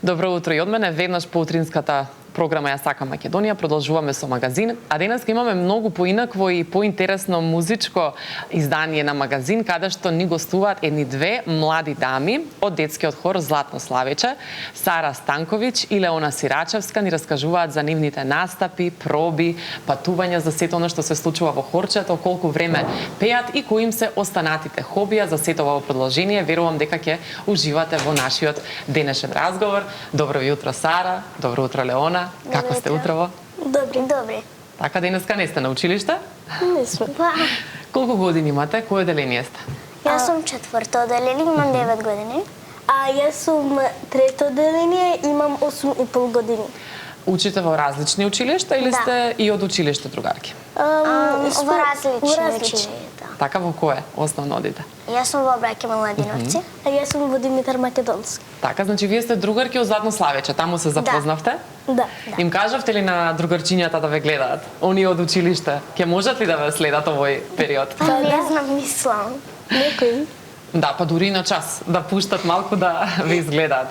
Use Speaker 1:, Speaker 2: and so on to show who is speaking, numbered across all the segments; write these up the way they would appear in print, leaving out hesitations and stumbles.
Speaker 1: Добро утро и од мене. Веднаш по утринската програма Ја сакам Македонија продолжуваме со магазин, а денес имаме многу поинакво и поинтересно музичко издание на магазин, каде што ни гостуваат едни две млади дами од детскиот хор Златно Славече, Сара Станковиќ и Леона Сирачевска, ни раскажуваат за нивните настапи, проби, патувања, за сето она што се случува во хорчето, колку време пеат и кои им се останатите хобија. За сето ова продолжение верувам дека ќе уживате во нашиот денешен разговор. Добро утро, Сара. Добро утро, Леона. Како сте утрово?
Speaker 2: Добри.
Speaker 1: Така, денеска не сте на училиште?
Speaker 2: Не сме.
Speaker 1: Колку години имате? Кој оделение сте?
Speaker 2: Јас сум четврто оделение, имам 9 години.
Speaker 3: А јас сум трето оделение, имам 8,5 години.
Speaker 1: Учите во различни училишта или
Speaker 2: Да.
Speaker 1: сте и од училиште другарки?
Speaker 2: Во различни училишта.
Speaker 1: Така, во кое основно одите?
Speaker 2: Јас сум во Браќа Младиновци.
Speaker 3: А јас сум во Димитар Македонски.
Speaker 1: Така, значи вие сте другарки од Златно Славече, таму се запознавте?
Speaker 3: Да.
Speaker 1: Им кажавте ли на другарчињата да ве гледаат? Оние од училиште, ќе можат ли да ве следат овој период?
Speaker 2: Па не знам, мислам.
Speaker 3: Некои.
Speaker 1: Да, па дури на час да пуштат малку да ве изгледаат.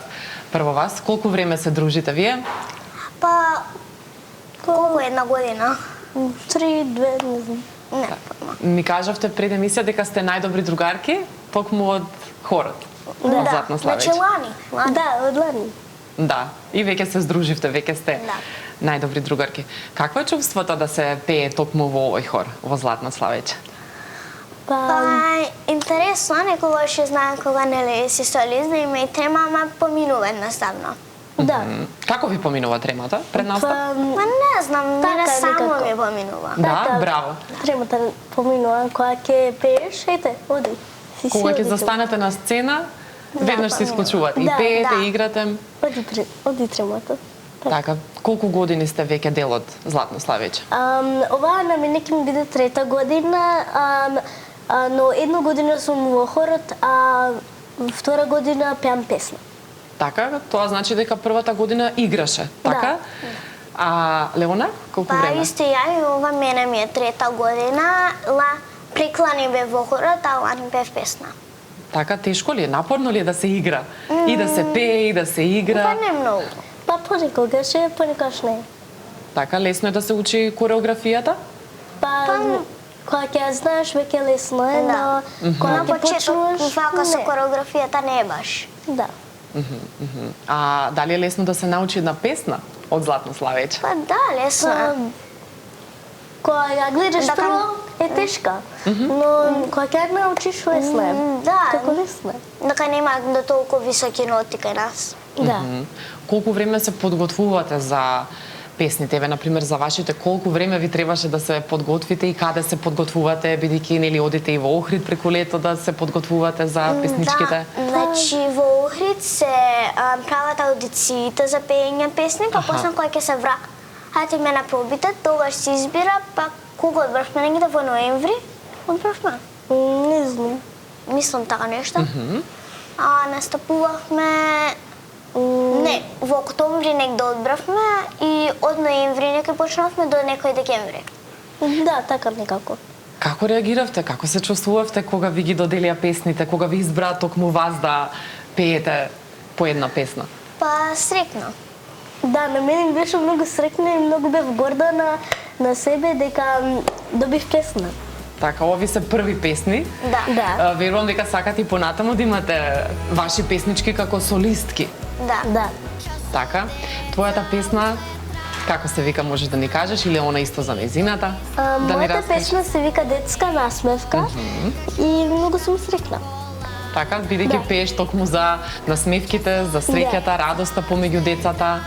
Speaker 1: Прво вас, колку време се дружите вие?
Speaker 2: Па колку една година?
Speaker 3: 3, 2, не знам.
Speaker 2: Не.
Speaker 1: Ми кажавте пред емисија дека сте најдобри другарки, токму од хорот. Од Златно
Speaker 2: Значи
Speaker 1: Славече.
Speaker 2: лани.
Speaker 3: Да, од лани.
Speaker 1: Да, и веќе се здруживте, веќе сте најдобри другарки. Какво е чувството да се пее токму во овој хор, во Златно Славече?
Speaker 2: Па интересно, некогаш знаем кога нели си солист да има и тема, ама поминува едноставно.
Speaker 3: Да.
Speaker 1: Како ви поминува тремата пред настап?
Speaker 2: Па не знам, мене
Speaker 3: Така
Speaker 2: само
Speaker 3: некако.
Speaker 2: ми поминува.
Speaker 1: Да, браво.
Speaker 3: Тремата поминува, кога ќе пееш, ејте, оди.
Speaker 1: Кога ќе застанете на сцена, веднаш се исклучувате и
Speaker 3: Да,
Speaker 1: пеете,
Speaker 2: да.
Speaker 1: и играте.
Speaker 3: Оди тремата.
Speaker 1: Така, колку години сте веќе дел од Златно Славече?
Speaker 3: Оваа на мене ќе ми биде трета година, но една година сум во хорот, а втора година пеам песна.
Speaker 1: Така, тоа значи дека првата година играше, така? А Леона, колку
Speaker 2: Па
Speaker 1: време?
Speaker 2: исто ја и ова мене ми е трета година, преклани бе во хорот, а лани бев песна.
Speaker 1: Така, тешко ли е, напорно ли е да се игра? И да се пее, и да се игра?
Speaker 2: Па не многу.
Speaker 3: Па понекогаш е, понекогаш не.
Speaker 1: Така, лесно е да се учи кореографијата?
Speaker 3: Па, кога ќе ја знаеш, веќе лесно е, но кога
Speaker 2: На
Speaker 3: ќе
Speaker 2: почеток,
Speaker 3: почнуваш,
Speaker 2: вака со
Speaker 3: не.
Speaker 2: кореографијата не е баш.
Speaker 3: Да.
Speaker 1: А дали е лесно да се научи една песна од Златно Славече?
Speaker 2: Па да, лесно е.
Speaker 3: Кога ја гледаш
Speaker 2: Дека-
Speaker 3: прво, е тешка, но кога ќе ја научиш, лесно е.
Speaker 2: Да.
Speaker 3: Како лесно е.
Speaker 2: Дека нема до толку високи ноти кај нас.
Speaker 3: Да.
Speaker 1: Колку време се подготвувате за песните? Еве, например, за вашите, колку време ви требаше да се подготвите и каде се подготвувате, бидејќи нели одите и во Охрид преку лето да се подготвувате за песничките?
Speaker 2: Да, значи во Охрид се прават аудициите за пеење песни, па после кога ќе се вратиме на пробите, тогаш се избира, па кога одбравме негде во ноември, одбравме.
Speaker 3: Не знам.
Speaker 2: Мислам така нешто. Настапувавме не, во октомври негде одбравме и од ноември некој почнавме до некој декември.
Speaker 3: Да, така некако.
Speaker 1: Како реагиравте? Како се чувствувавте кога ви ги доделија песните, кога ви избраа токму вас да пеете по една песна?
Speaker 2: Па срекно.
Speaker 3: Да, на мене ми беше многу срекна и многу бев горда на себе дека добив песна.
Speaker 1: Така, ови се први песни.
Speaker 2: Да.
Speaker 3: Да.
Speaker 1: Верувам дека сакате и понатаму да имате ваши песнички како солистки.
Speaker 2: Да.
Speaker 3: Да.
Speaker 1: Така, твојата песна, како се вика, можеш да ни кажеш, или она исто за незината? Да ни
Speaker 3: Мојата
Speaker 1: раскажеш?
Speaker 3: песна се вика Детска насмевка и многу сум срекна.
Speaker 1: Така, бидејќи
Speaker 3: Да.
Speaker 1: пееш токму за насмевките, за среќата, радоста помеѓу децата.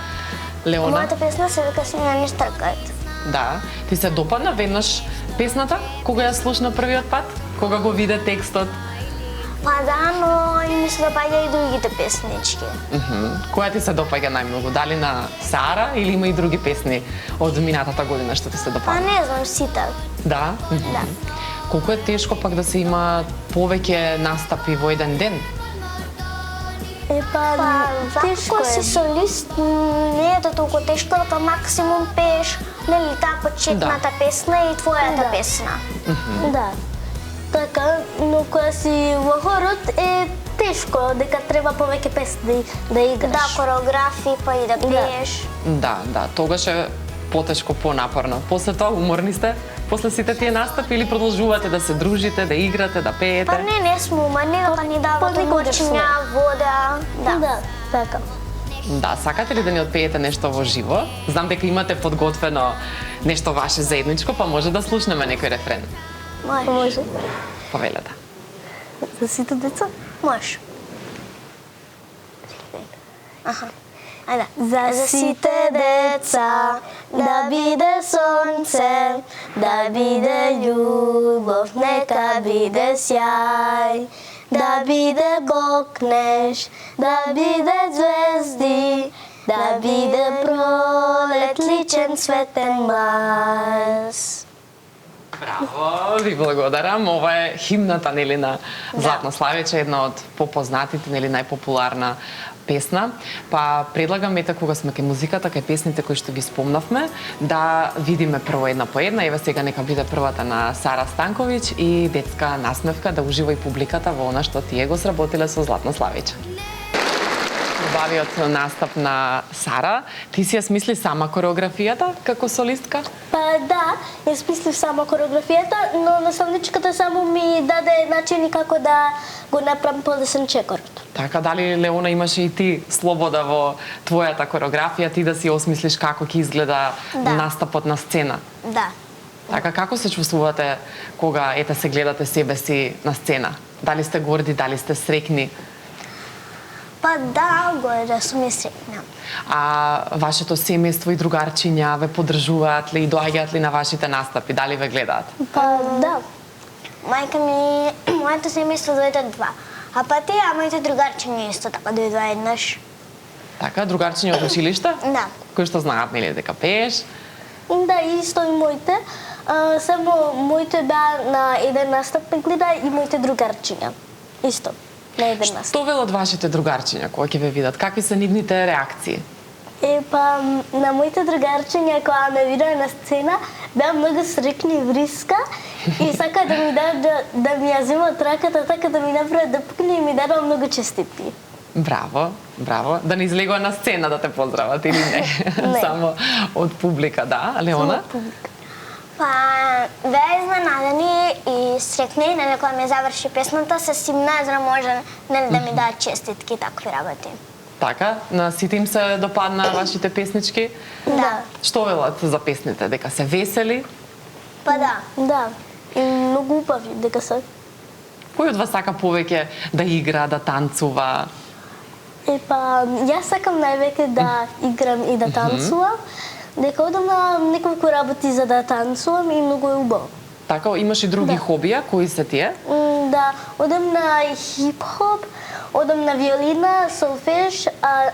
Speaker 1: Леона?
Speaker 2: Мојата песна се вика Сиња не штркаат.
Speaker 1: Да. Ти се допадна веднаш песната, кога ја слушна првиот пат? Кога го виде текстот?
Speaker 2: Па да, но и ми се допаѓа и другите песнички.
Speaker 1: Која ти се допаѓа најмногу? Дали на Сара или има и други песни од минатата година што ти се
Speaker 2: Па
Speaker 1: допаѓа?
Speaker 2: не знам, сите.
Speaker 1: Да?
Speaker 2: Да.
Speaker 1: Колку е тешко пак да се има повеќе настапи во еден ден?
Speaker 3: Па, тешко
Speaker 2: Ако
Speaker 3: е.
Speaker 2: си солист, не е толку тешко, дека максимум пееш, нели, таа почетната песна и твојата
Speaker 3: Да.
Speaker 2: песна.
Speaker 3: Да. Така, но кога си во хорот е тешко, дека треба повеќе песни да играш.
Speaker 2: Да, кореографии, па и да пееш.
Speaker 1: Да, тогаш е потешко, понапорно. После тоа уморни сте? После сите тие настапи или продолжувате да се дружите, да играте, да пеете?
Speaker 2: Па не сме уморни, дека ни дават уморчиња, вода.
Speaker 3: Да, така.
Speaker 1: Да, сакате ли да ни отпеете нешто во живо? Знам дека имате подготвено нешто ваше заедничко, па може да слушнеме некој рефрен.
Speaker 3: Може.
Speaker 1: Повелете.
Speaker 3: За сите деца?
Speaker 2: Може. Ајде.
Speaker 3: За сите деца да биде сонце, да биде љубов, нека биде сјај, да биде гокнеш, да биде звезди, да биде пролет личен светен маз.
Speaker 1: Браво, ви благодарам. Ова е химната, нели, на Златно Славиче, една од попознатите, нели, најпопуларна песна. Па предлагам, ете, кога сме кај музиката, кај песните кои што ги спомнавме, да видиме прво една по една. Еве сега нека биде првата на Сара Станковиќ и детска насмевка, да ужива и публиката во она што тие го сработиле со Златно Славиче. Убавиот настап на Сара. Ти си ја смисли сама кореографијата како солистка?
Speaker 3: Па да, ја смислив само кореографијата, но наставничката само ми даде начини како да го направам подесен чекорот.
Speaker 1: Така, дали Леона имаше и ти слобода во твојата кореографија, ти да си осмислиш како ќе изгледа настапот на сцена?
Speaker 2: Да.
Speaker 1: Така, како се чувствувате кога ете се гледате себе си на сцена? Дали сте горди, дали сте среќни?
Speaker 2: Па да, горе сум и среќна.
Speaker 1: А вашето семејство и другарчиња ве поддржуваат ли и доаѓаат ли на вашите настапи? Дали ве гледаат?
Speaker 3: Па да.
Speaker 2: Мајка ми, моето семејство дојде два. А па тие, моите другарчиња исто така дојдоа еднаш.
Speaker 1: Така, другарчиња од училиште?
Speaker 2: Да.
Speaker 1: Кои што знаат, нели, дека пееш?
Speaker 3: Да, исто и моите. Само моите беа на еден настап ме гледа и моите другарчиња. Исто. На еден настап.
Speaker 1: Што велат вашите другарчиња кога ќе ве видат? Какви се нивните реакции?
Speaker 3: Па, на моите другарчиња кога ме видеа на сцена, беа многу среќни и вриска и сака да ми да ми ја земат раката, така да ми направат да пукне и ми дадоа многу честитки.
Speaker 1: Браво, браво. Да не излегува на сцена да те поздрават или не?
Speaker 3: Не.
Speaker 1: Само од публика, да. Леона?
Speaker 2: Па, беа изненадени и среќни, нели, кога ми заврши песната, се симна за да може, нели, да ми дадат честитки и такви работи.
Speaker 1: Така, на сите им се допадна вашите песнички?
Speaker 2: Да.
Speaker 1: Што велат за песните? Дека се весели?
Speaker 2: Па да.
Speaker 3: Да. И многу убави дека се.
Speaker 1: Кој од вас сака повеќе да игра, да танцува?
Speaker 3: Па, јас сакам највеќе да играм и да танцувам. Дека одам на неколку работи за да танцувам и многу е убаво.
Speaker 1: Така, имаш и други хобија, кои се тие?
Speaker 3: Да, одам на хип-хоп, одам на виолина, солфеж,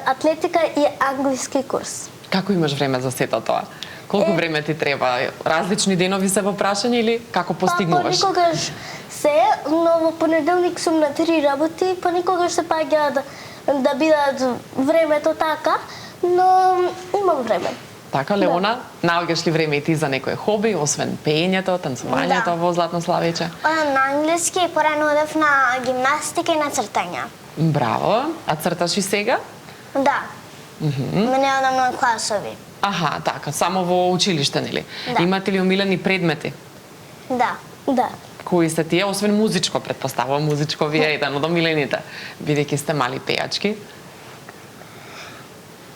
Speaker 3: атлетика и англиски курс.
Speaker 1: Како имаш време за сето тоа? Колку време ти треба? Различни денови се во прашање или како постигнуваш?
Speaker 3: Па понекогаш се, но во понеделник сум на 3 работи, понекогаш се паѓа да бидат времето така, но имам време.
Speaker 1: Така, Леона, наоѓаш ли време и ти за некој хоби, освен пеењето, танцувањето во Златно Славиче?
Speaker 2: Одам на англиски и порано одев на гимнастика и на цртање.
Speaker 1: Браво. А црташ и сега?
Speaker 2: Да. Мене одам на класови.
Speaker 1: Аха, така, само во училиште, нели?
Speaker 2: Да.
Speaker 1: Имате ли омилени предмети?
Speaker 2: Да.
Speaker 3: Да.
Speaker 1: Кои се тие, освен музичко, претпоставувам, музичко ви е еден од омилените, бидејќи сте мали пејачки.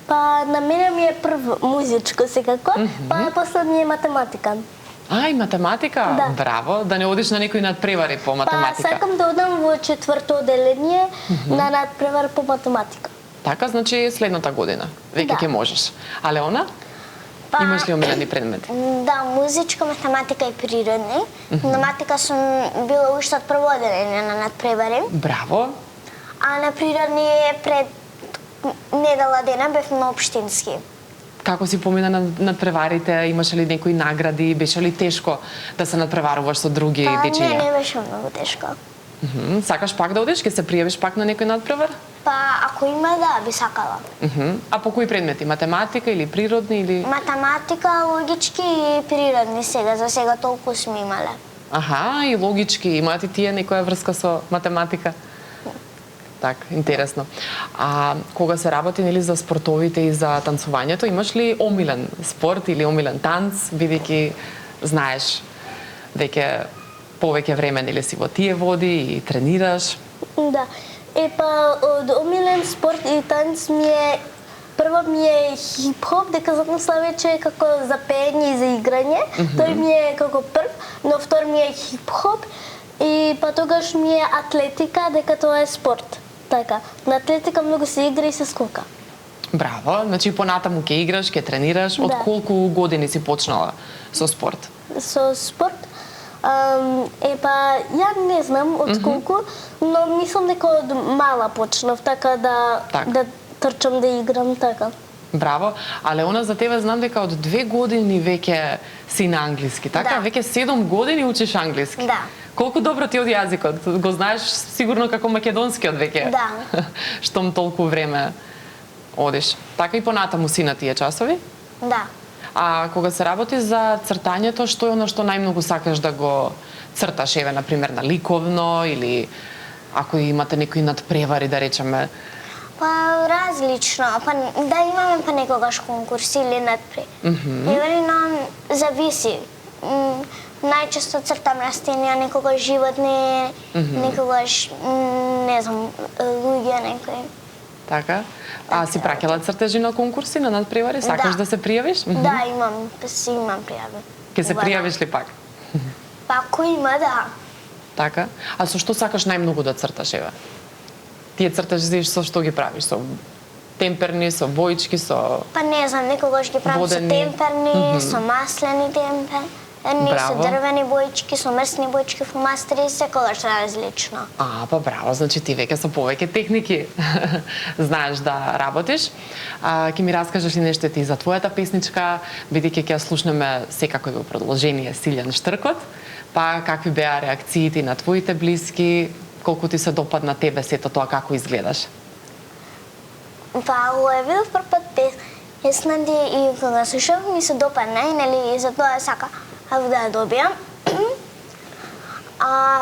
Speaker 3: Па на мене ми е прво музичко секако, па после ми е математика.
Speaker 1: А, и математика?
Speaker 3: Да.
Speaker 1: Браво, да не одиш на некои надпревари по математика.
Speaker 3: Па сакам да одам во 4-то одделение на надпревар по математика.
Speaker 1: Така, значи следната година, веќе ќе можеш. А Леона?
Speaker 2: Па,
Speaker 1: Имаш ли омилени предмети?
Speaker 2: Да, музичка, математика и природни. Математика сум била уште од прво одделение на надпревари,
Speaker 1: Браво.
Speaker 2: а на природни пред недела дена бев на општински.
Speaker 1: Како си помина на надпреварите? Имаше ли некои награди? Беше ли тешко да се надпреваруваш со други дечиња?
Speaker 2: Не беше многу тешко.
Speaker 1: Сакаш пак да одиш? Ке се пријавиш пак на некој надпревар?
Speaker 2: Па, ако има, да, би сакала.
Speaker 1: А по кои предмети? Математика или природни или...
Speaker 2: Математика, логички и природни сега. За сега толку сме имале.
Speaker 1: Аха, и логички, имаат и тие некоја врска со математика? Так, интересно. А кога се работи нели за спортовите и за танцувањето, имаш ли омилен спорт или омилен танц, бидејќи знаеш веќе повеќе време нели си во тие води и тренираш?
Speaker 3: Да. Од омилен спорт и танц прво ми е хип-хоп, дека замисла веќе како за пеење и за играње. Тој ми е како прв, но втор ми е хип-хоп и па тогаш ми е атлетика, дека тоа е спорт. Така, на атлетика многу се игра и се скока.
Speaker 1: Браво, значи понатаму ќе играш, ќе тренираш. Од колку години си почнала со спорт?
Speaker 3: Со спорт? Ја не знам од колку, но мислам дека од мала почнав, така да трчам да играм, така.
Speaker 1: Браво, а Леона, за тебе знам дека од 2 години веќе си на англиски, така?
Speaker 2: Да.
Speaker 1: Веќе 7 години учиш англиски.
Speaker 2: Да.
Speaker 1: Колку добро ти од јазикот? Го знаеш сигурно како македонскиот веќе?
Speaker 2: Да.
Speaker 1: Штом толку време одиш. Така и понатаму си на тие часови?
Speaker 2: Да.
Speaker 1: А кога се работи за цртањето, што е оно што најмногу сакаш да го црташ, еве, например, на ликовно или ако имате некои надпревари, да речеме?
Speaker 2: Различно. Да имаме некогаш конкурси или надпревари, но зависи. Најчесто цртам растенија, некогаш животни, некогаш, не знам, луѓе некои.
Speaker 1: Така? А си праќала цртежи на конкурси, на надпревари? Сакаш да се пријавиш?
Speaker 2: Да, имам пријави.
Speaker 1: Ке се пријавиш ли пак?
Speaker 2: Па ако има, да.
Speaker 1: Така? А со што сакаш најмногу да црташ, еве? Тие цртежи со што ги правиш? Со темперни, со боички, со...
Speaker 2: Па не знам, некогаш ги правам со темперни, со маслени темперни, со дрвени боички, со мрсни боички, фломастери, секогаш различно.
Speaker 1: Па браво, значи ти веќе со повеќе техники знаеш да работиш. Ќе ми раскажеш ли нешто ти за твојата песничка, бидејќи ќе ја слушнеме секако во продолжение Силјан Штркот, па какви беа реакциите на твоите блиски, колку ти се допадна тебе сето тоа, како изгледаш?
Speaker 2: Па, ова е видов прв пат песната и кога слушав ми се допадна и нели затоа сака да ја добијам.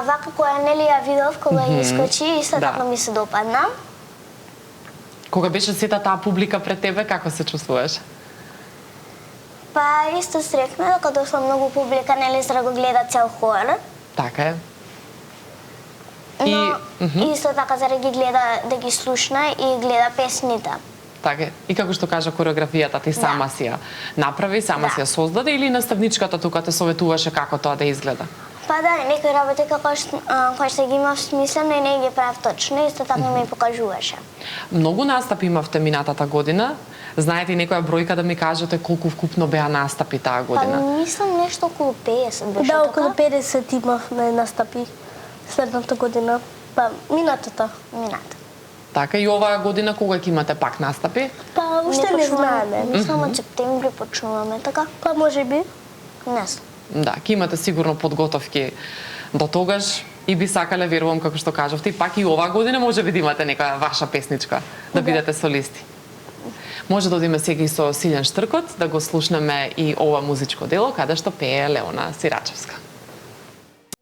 Speaker 2: Вака која нели ја видов кога ја искочи, исто така ми се допадна.
Speaker 1: Кога беше сета таа публика пред тебе, како се чувствуваш?
Speaker 2: Па исто среќна, дека дошла многу публика, нели за да го гледа цел хор.
Speaker 1: Така е.
Speaker 2: Но исто така за да ги гледа, да ги слушна и гледа песните.
Speaker 1: Така е. И како што кажа кореографијата, ти сама си ја направи, сама си ја создаде или наставничката тука те советуваше како тоа да изгледа?
Speaker 2: Па да, некои работи кои што ги имав смислено и не ги правев точно, исто така ми покажуваше.
Speaker 1: Многу настапи имавте минатата година. Знаете и некоја бројка да ми кажете колку вкупно беа настапи таа година?
Speaker 2: Па мислам нешто околу 50 беше
Speaker 3: така.
Speaker 2: така?
Speaker 3: Да, околу 50 имавме настапи следната година. Па минатата.
Speaker 1: Така и оваа година кога ќе имате пак настапи?
Speaker 3: Па уште не знаеме.
Speaker 2: Мислам од септември почнуваме, така?
Speaker 3: Па можеби.
Speaker 2: Не знам.
Speaker 1: Да, ќе имате сигурно подготовки до тогаш и би сакале, верувам, како што кажавте, пак и оваа година може би да имате некоја ваша песничка, да бидете солисти. Може да одиме сега и со Силјан Штркот, да го слушнеме и ова музичко дело, каде што пее Леона Сирачевска.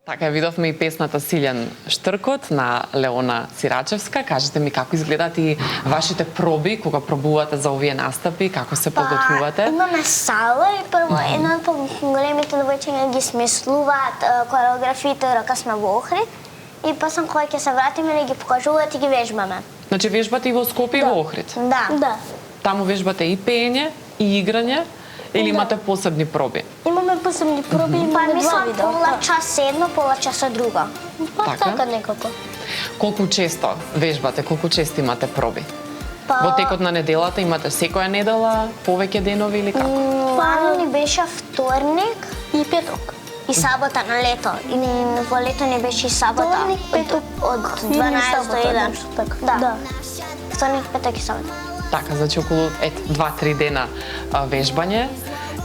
Speaker 1: Така, видовме и песната Силјан Штркот на Леона Сирачевска. Кажете ми како изгледаат и вашите проби, кога пробувате за овие настапи, како се подготвувате?
Speaker 2: Имаме сала и прво една од големите девојчиња ги смислуваат кореографиите ракасна во Охрид и после кога ќе се вратиме да ги покажуваат и ги вежбаме.
Speaker 1: Значи вежбате и во Скопје и во Охрид?
Speaker 2: Да.
Speaker 1: Таму вежбате и пеење, и играње, или имате посебни проби?
Speaker 3: Имаме посебни проби,
Speaker 2: Па
Speaker 3: имаме два
Speaker 2: мислам
Speaker 3: вида.
Speaker 2: пола час едно, пола часа друго.
Speaker 3: Па
Speaker 1: Така?
Speaker 3: така некако.
Speaker 1: Колку често вежбате, колку често имате проби?
Speaker 2: Па
Speaker 1: Во текот на неделата имате секоја недела, повеќе денови или како?
Speaker 2: плано ни беше вторник
Speaker 3: И петок.
Speaker 2: и сабота на лето. И во лето не беше и сабота.
Speaker 3: Вторник, петок,
Speaker 2: од 12 до 1.
Speaker 3: нешто така.
Speaker 2: Да. Вторник, петок и сабота.
Speaker 1: Така, значи околу 2-3 дена вежбање.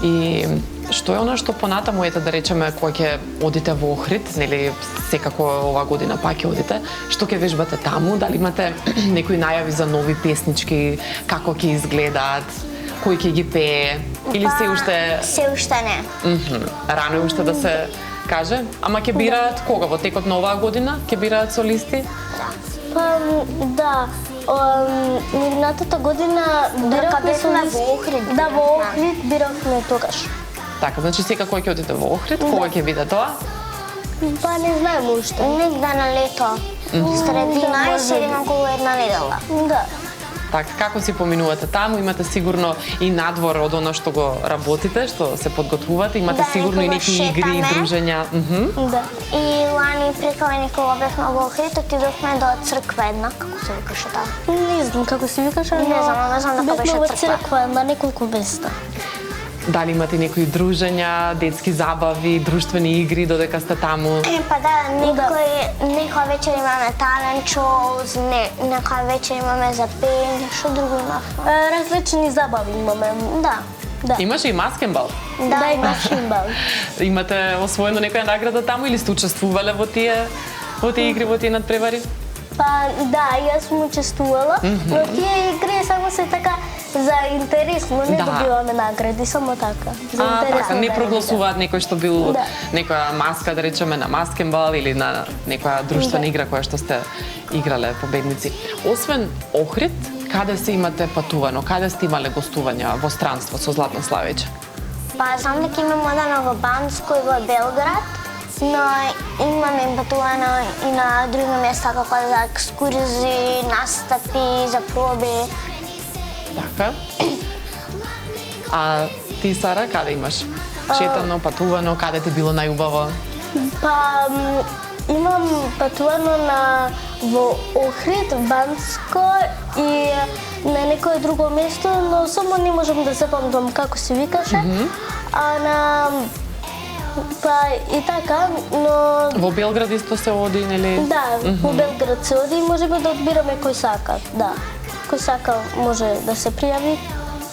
Speaker 1: И што е оно што понатаму ете да речеме кога ќе одите во Охрид, нели секако оваа година пак ќе одите, што ќе вежбате таму, дали имате некои најави за нови песнички, како ќе изгледаат, кој ќе ги пее или се уште
Speaker 2: Се уште не.
Speaker 1: рано е уште да се каже, ама ќе бираат кога во текот на оваа година? Ќе бираат солисти?
Speaker 3: Па, да. Минатата година биравме
Speaker 2: бевме во Охрид.
Speaker 3: Да, во Охрид биравме тогаш.
Speaker 1: Така, значи сега кој ќе одите во Охрид? Кога ќе биде тоа?
Speaker 3: Па не знаем уште.
Speaker 2: Негде на лето. Средина и седим околу една недела.
Speaker 3: Да.
Speaker 1: Така, како си поминувате таму? Имате сигурно и надвор од оно што го работите, што се подготвувате, имате
Speaker 2: Да,
Speaker 1: сигурно и
Speaker 2: некогаш
Speaker 1: некои игри и
Speaker 2: шетаме.
Speaker 1: дружења.
Speaker 3: Да.
Speaker 2: И лани преклани кога бевме во Охрид, отидовме до црква една, како се викаше таа.
Speaker 3: Не знам како се викаше, но
Speaker 2: Не знам дека беше
Speaker 3: бевме во
Speaker 2: црква.
Speaker 3: црква на неколку места.
Speaker 1: Дали имате некои дружења, детски забави, друштвени игри додека сте таму?
Speaker 2: Па да, некоја вечер имаме талент шоуз, некоја вечер имаме за пење, што друго имавме?
Speaker 3: Различни забави имаме.
Speaker 2: Да.
Speaker 3: Да.
Speaker 1: Имаше и маскенбал.
Speaker 3: Да, имаше имбал.
Speaker 1: Имате освоено некоја награда таму или сте учествувале во тие игри, во тие надпревари?
Speaker 3: Па да, јас сум учествувала, но тие игри само се така за интересно, не
Speaker 1: Да.
Speaker 3: добиваме награди, само така. За интересно.
Speaker 1: Така, не
Speaker 3: да
Speaker 1: прогласуваат некој што бил
Speaker 3: Да.
Speaker 1: некоја маска, да речеме, на маскенбал или на некоја друштвена игра која што сте играле победници. Освен Охрид, каде се имате патувано? Каде сте имале гостувања во странство со Златна Славиќ?
Speaker 2: Па знам дека имаме одено во Банско и во Белград, но имаме патувано и на други места како за екскурзии, настапи, за проби.
Speaker 1: Така. А ти, Сара, каде имаш? Шетано, патувано, каде ти било најубаво?
Speaker 3: Па имам патувано во Охрид, Банско и на некое друго место, но само не можам да запамтам како се викаше. Па и така, но
Speaker 1: Во Белград исто се оди, нели?
Speaker 3: да, во Белград се оди и можеме да одбираме кој сака, да. Кој сака може да се пријави,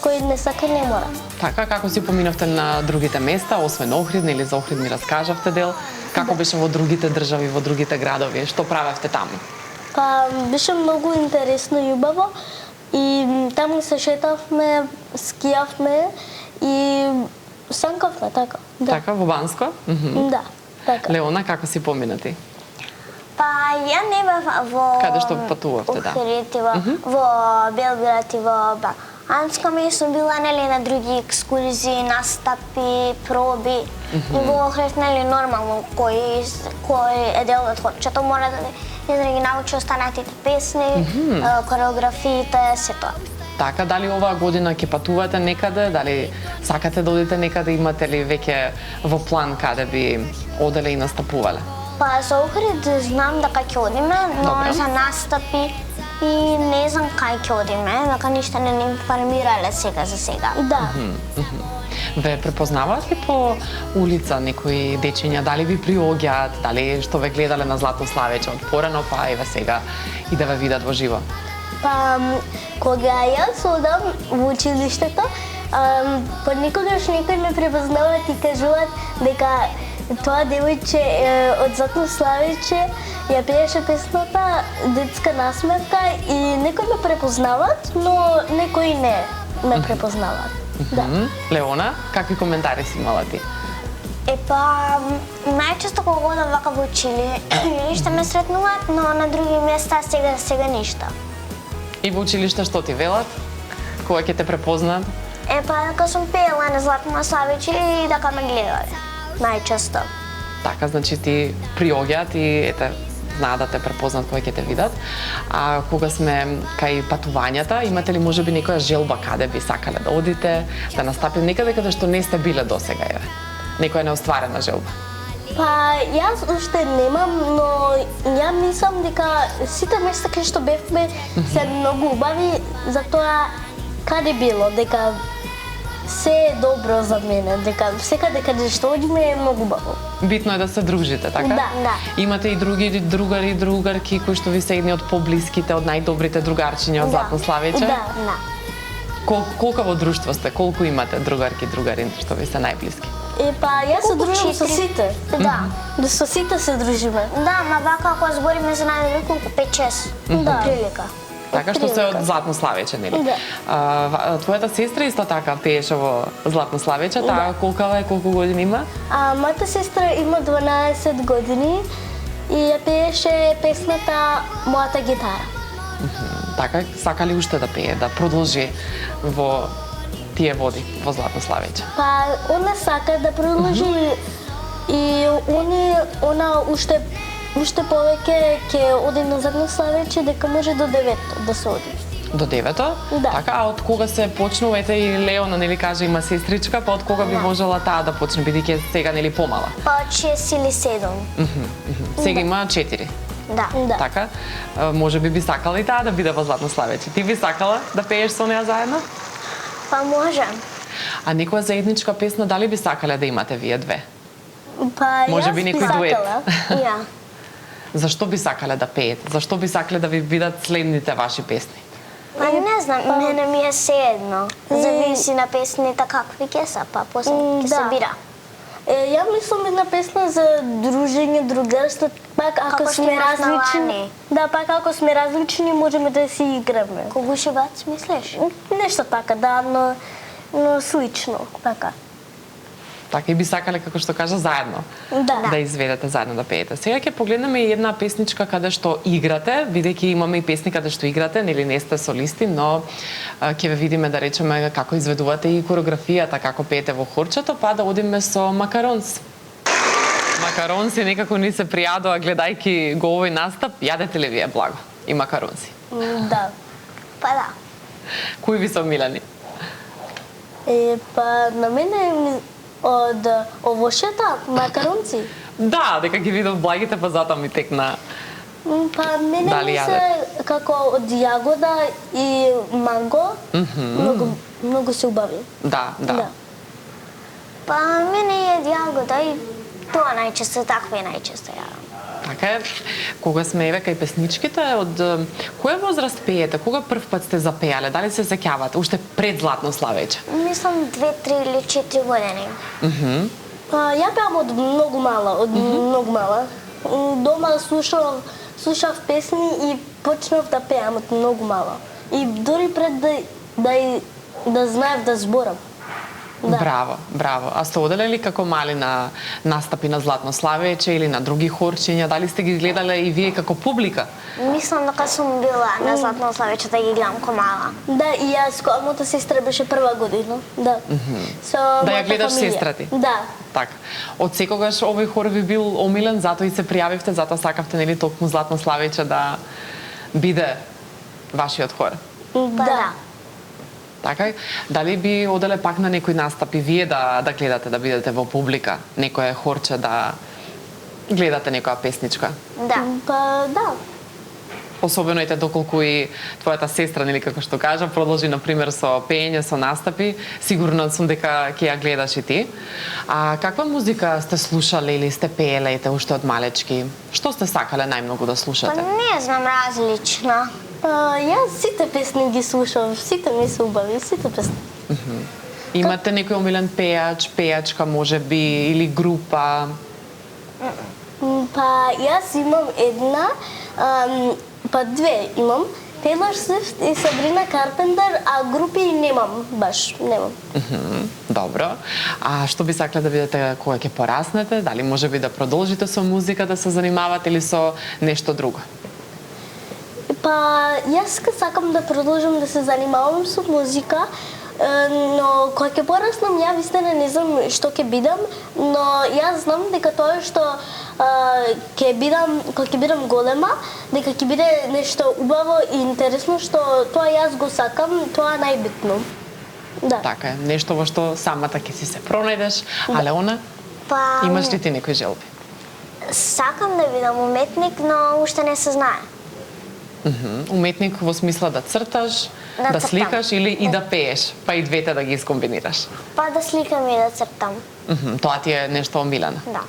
Speaker 3: кој не сака не мора.
Speaker 1: Така, како си поминавте на другите места, освен Охрид, нели за Охрид ми раскажавте дел, како беше во другите држави, во другите градови, што правевте таму?
Speaker 3: Па беше многу интересно и убаво и таму се шетавме, скијавме и санкавме, така. Да.
Speaker 1: Така, во Банско?
Speaker 3: Да, така.
Speaker 1: Леона, како си помина ти?
Speaker 2: Па ја не бев во
Speaker 1: Каде што патувавте, да?
Speaker 2: Охрид и во Белград и во Банско сум била нели на други екскурзии, настапи, проби. И во Охрид нели нормално кој е дел од хорчето мора да ги научи останатите песни, кореографиите, се тоа.
Speaker 1: Така, дали оваа година ќе патувате некаде, дали сакате да одите некаде, имате ли веќе во план каде би оделе и настапувале?
Speaker 2: Па за Охрид знам дека ќе одиме, но
Speaker 1: Добре.
Speaker 2: за настапи и не знам кај ќе одиме, дека ништо не ни информирале сега за сега.
Speaker 3: Да.
Speaker 1: Ве препознаваат ли по улица некои дечиња, дали ви приоѓаат, дали што ве гледале на Златно Славиќ од порано, па еве сега и да ве видат во живо?
Speaker 3: Па кога јас одам во училиштето, понекогаш некои ме препознаваат и кажуваат дека тоа девојче од Златно Славиќ ја пееше песната Детска насмевка и некои ме препознаваат, но некои не ме препознаваат. Да.
Speaker 1: Леона, какви коментари си имала ти?
Speaker 2: Епа, најчесто кога одам вака во училиште ме сретнуваат, но на други места сега ништо.
Speaker 1: И во училиште што ти велат? Кога ќе те препознаат?
Speaker 2: Епа, дека сум пеела на Златна Славиќ и дека ме гледале. Најчесто.
Speaker 1: Така, значи ти приоѓаат и ете, знаат да те препознат кога ќе те видат. А кога сме кај патувањата, имате ли можеби некоја желба каде би сакале да одите, да настапите некаде каде што не сте биле досега, еве? Некоја неостварена желба?
Speaker 3: Па јас уште немам, но ја мислам дека сите места кај што бевме се многу убави, затоа каде било, дека се е добро за мене, дека секаде каде што одиме е многу убаво.
Speaker 1: Битно е да се дружите, така?
Speaker 3: Да.
Speaker 1: Имате и други другари, другарки кои што ви се едни од поблиските, од најдобрите другарчиња од Златно Славиќ?
Speaker 2: Да.
Speaker 1: Колку во друштво сте? Колку имате другарки, другари што ви се најблиски?
Speaker 3: Епа, јас се дружам со
Speaker 2: 4.
Speaker 3: сите.
Speaker 2: Да.
Speaker 3: Со сите се дружиме.
Speaker 2: Да, ма вака ако збориме за најдобри колку 5-6.
Speaker 3: Да.
Speaker 2: Прилика.
Speaker 1: Така што се од
Speaker 3: Прилика.
Speaker 1: Златно Славече, нели?
Speaker 3: Да.
Speaker 1: Твојата сестра исто така пееше во Златно Славече, таа колкава е, колку години има?
Speaker 3: Мојата сестра има 12 години и ја пееше песната Мојата гитара.
Speaker 1: Така, сака ли уште да пее, да продолжи во тие води, во Златно Славече?
Speaker 3: Па, она сака да продолжи и она уште повеќе ќе оди на Златно Славече, дека може до 9 да се оди.
Speaker 1: До 9-то?
Speaker 3: Да.
Speaker 1: Така, а од кога се почнува, ете и Леона, нели каже, има сестричка, па од кога би можела таа да почне, бидејќи сега нели помала?
Speaker 2: Па од 6 или 7.
Speaker 1: Сега има 4.
Speaker 2: Да.
Speaker 3: Да.
Speaker 1: Така, може би сакала и таа да биде во Златно Славече. Ти би сакала да пееш со неа заедно?
Speaker 2: Па можам.
Speaker 1: А некоја заедничка песна дали би сакале да имате вие две?
Speaker 3: Па,
Speaker 1: Може
Speaker 3: јас
Speaker 1: би некој дует.
Speaker 3: сакала.
Speaker 2: Ја.
Speaker 1: Зашто би сакале да пеете? Зашто би сакале да ви бидат следните ваши песни?
Speaker 2: Па не знам, мене ми е sejedno. Зависи на песните какви ќе се, па после ќе се
Speaker 3: Да.
Speaker 2: бира.
Speaker 3: Ја мислам една песна за дружење, другарство, пак ако
Speaker 2: Како што
Speaker 3: сме
Speaker 2: имаш на
Speaker 3: различни.
Speaker 2: Лани.
Speaker 3: Да, пак ако сме различни можеме да си играме.
Speaker 2: Когуши бац, мислиш?
Speaker 3: Нешто така, да, но слично, така.
Speaker 1: Така и би сакале, како што кажа, заедно.
Speaker 3: Да.
Speaker 1: Да изведете заедно да пеете. Сега ќе погледнеме и една песничка каде што играте, бидејќи имаме и песни каде што играте, нели не сте солисти, но ќе ве видиме да речеме како изведувате и кореографијата, како пеете во хорчето, па да одиме со Макаронс. Макаронси некако ни се пријадоа гледајќи го овој настап. Јадете ли вие благо и макаронси?
Speaker 3: Да.
Speaker 2: Па да.
Speaker 1: Кои ви се омилени?
Speaker 3: Па на мене од овошјата макаронци.
Speaker 1: Да, дека ги видов благите, па затоа ми текна.
Speaker 3: Па мене
Speaker 1: Дали
Speaker 3: ми се како од јагода и манго. Многу се убави.
Speaker 1: Да.
Speaker 2: Па мене е јагода и тоа најчесто таква и најчесто јадам.
Speaker 1: Така е. Кога сме еве кај песничките, од која возраст пеете? Кога прв пат сте запеале? Дали се сеќавате? Уште пред Златно Славече?
Speaker 2: Мислам 2, 3 или 4 години.
Speaker 3: Ја пеам од многу мала, Дома слушав песни и почнав да пеам од многу мала. И дори пред да знаев да зборам. Да.
Speaker 1: Браво. А сте оделе ли како мали на настапи на Златно Славече или на други хорчиња? Дали сте ги гледале и вие како публика?
Speaker 2: Мислам дека сум била на Златно Славече да ги гледам ко мала.
Speaker 3: Да, и јас, кога мојата сестра беше прва година. Да. Со
Speaker 1: Да ја
Speaker 3: мојата
Speaker 1: гледаш
Speaker 3: фамилија.
Speaker 1: сестра ти?
Speaker 3: Да.
Speaker 1: Така. Од секогаш овој хор ви бил омилен, затоа и се пријавивте, затоа сакавте нели токму Златно Славече да биде вашиот хор.
Speaker 3: Да.
Speaker 1: Така, дали би оделе пак на некој настап и вие да гледате, да бидете во публика, некое хорче да гледате некоја песничка?
Speaker 2: Да.
Speaker 3: Па да.
Speaker 1: Особено ете доколку и твојата сестра, нели како што кажа, продолжи на пример со пеење, со настапи, сигурно сум дека ќе ја гледаш и ти. А каква музика сте слушале или сте пееле ете уште од малечки? Што сте сакале најмногу да
Speaker 2: Па
Speaker 1: слушате?
Speaker 2: не знам, различна.
Speaker 3: Јас сите песни ги слушам, сите ми се убави, сите песни.
Speaker 1: Имате некој омилен пејач, пејачка можеби или група?
Speaker 3: Па јас имам една, па две имам. Тейлор Свифт и Сабрина Карпентер, а групи немам, баш немам.
Speaker 1: Добро. А што би сакле да видите кога ќе пораснете? Дали можеби да продолжите со музика да се занимавате или со нешто друго?
Speaker 3: Па јас сакам да продолжам да се занимавам со музика, но кога ќе пораснам, ја вистина не знам што ќе бидам, но јас знам дека тоа што ќе бидам, кога ќе бидам голема, дека ќе биде нешто убаво и интересно, што тоа јас го сакам, тоа е најбитно. Да.
Speaker 1: Така е, нешто во што самата ќе си се пронајдеш, а Леона,
Speaker 2: Па
Speaker 1: имаш ли ти некои желби?
Speaker 2: сакам да бидам уметник, но уште не се знае.
Speaker 1: Уметник во смисла да црташ,
Speaker 2: Да
Speaker 1: да
Speaker 2: цртам.
Speaker 1: сликаш или и да пееш, па и двете да ги искомбинираш.
Speaker 2: Па да сликам и да цртам.
Speaker 1: Тоа ти е нешто омилено.
Speaker 2: Да.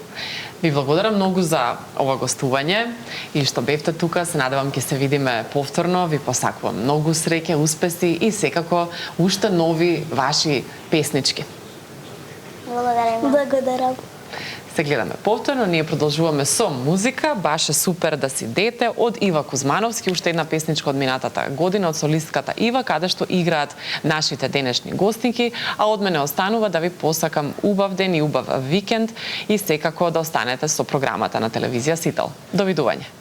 Speaker 1: Ви благодарам многу за ова гостување и што бевте тука. Се надевам ќе се видиме повторно. Ви посакувам многу среќа, успеси и секако уште нови ваши песнички.
Speaker 2: Благодарам.
Speaker 3: Благодарам.
Speaker 1: се гледаме повторно, ние продолжуваме со музика, баш е супер да си дете од Ива Кузмановски, уште една песничка од минатата година од солистката Ива, каде што играат нашите денешни гостинки, а од мене останува да ви посакам убав ден и убав викенд и секако да останете со програмата на телевизија Сител. Довидување.